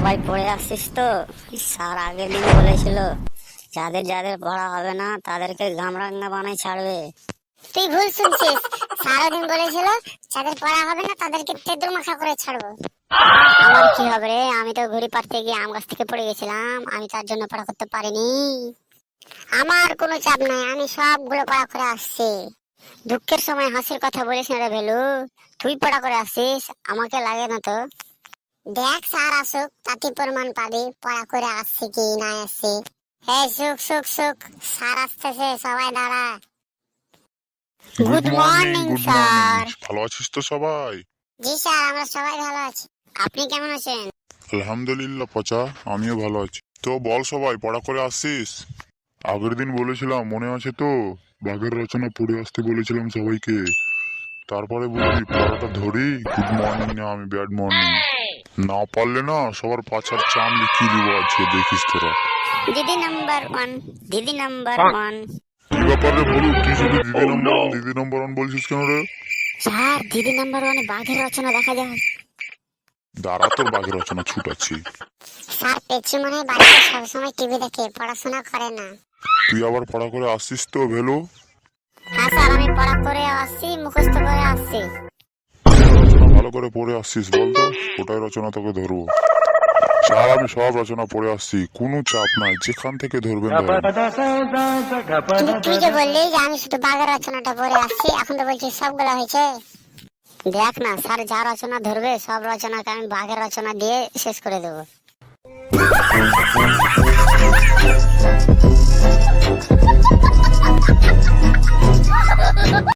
সবাই পড়ে আসছিস তো? স্যার আগের দিন বলেছিল যাদের যাদের পড়া হবে না তাদেরকে গামরাঙ্গা বানাই ছাড়বে। তুই ভুল শুনছিস, সারাদিন বলেছিল যাদের পড়া হবে না তাদেরকে তেঁতুল মাখা করে ছাড়বো। আমার কি হবে রে, আমি তো ঘুড়ি পাড়তে গিয়ে আম গাছ থেকে পড়ে গেছিলাম, আমি তার জন্য পড়া করতে পারিনি। আমার কোনো চাপ নাই, আমি সবগুলো পড়া করে আসছি। দুঃখের সময় হাসির কথা বলিস না রে ভেলু, তুই পড়া করে আসছিস, আমাকে লাগে না তো। দেখ স্যার আসুক তাতে প্রমাণ পাবি পড়া করে আসছে কি না আসছে। হ্যাঁ সুখ সুখ সুখ, স্যার আসতেছে, সবাই দাঁড়া। Good morning sir. ভালো আছিস তো সবাই? জি স্যার, আমরা সবাই ভালো আছি। আপনি কেমন আছেন? আলহামদুলিল্লাহ পচা, আমিও ভালো আছি। তো বল সবাই পড়া করে আসছিস? আগের দিন বলেছিলাম মনে আছে তো, বাঘের রচনা পড়ে আসতে বলেছিলাম সবাইকে। তারপরে বললি পড়াটা ধরি, গুড মর্নিং না আমি ব্যাড মর্নিং। না পারলে না সবার পাছার চাম লিখিয়ে দিব আজকে, দেখিস তোরা। দিদি নাম্বার ওয়ান, দিদি নাম্বার ওয়ান। কি ব্যাপারে বলু, তুই শুধু দিদি নম্বর ওয়ান বলছিস কেন রে? স্যার দিদি নাম্বার ওয়ানে বাঘের রচনা দেখা যায়। দাঁড়া, তোর বাঘের রচনা ছুটাচ্ছি। স্যার পেছু মনে হয় বাড়িতে সবসময় টিভি দেখে, পড়াশোনা করে না। তুই আবার পড়া করে আসছিস তো ভেলো? হ্যাঁ স্যার, আমি পড়া করে আসছি, মুখস্থ করে আসছি। রচনা ভালো করে পড়ে আসছিস বলতো, ওটাই রচনা তোকে ধরবো। স্যার আমি সব রচনা পড়ে আসছি, কোনো চাপ নাই, যেখান থেকে ধরবেন ধরেন। কিন্তু তুই যে বললি যে আমি শুধু বাঘের রচনাটা পড়ে আসছি, এখন তো বলছিস সবগুলো হয়েছে। দেখ না স্যার, যা রচনা ধরবে সব রচনাকে আমি বাঘের রচনা দিয়ে শেষ করে দেবো।